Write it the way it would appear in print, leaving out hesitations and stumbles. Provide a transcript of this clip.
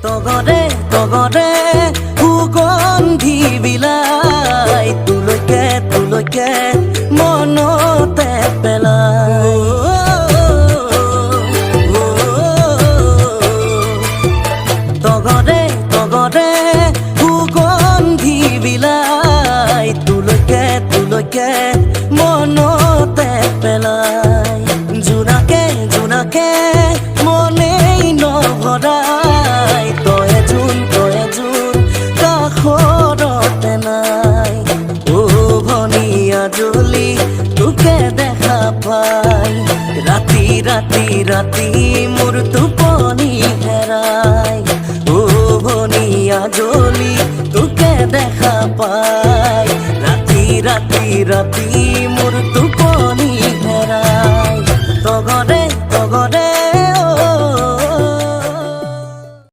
তগৰে তগৰে সুগন্ধি বিলাই তোলৈকে মনতে পেলাই তগৰে তগৰে সুগন্ধি বিলাই তোলৈকে মনতে পেলাই জোনাকে জোনাকে মনেই নভৰাই তয়ে জোন কাষৰতে নাই অ ভনীয়া জলি তোকে দেখা পাই ৰাতি ৰাতি ৰাতি মোৰ টোপনি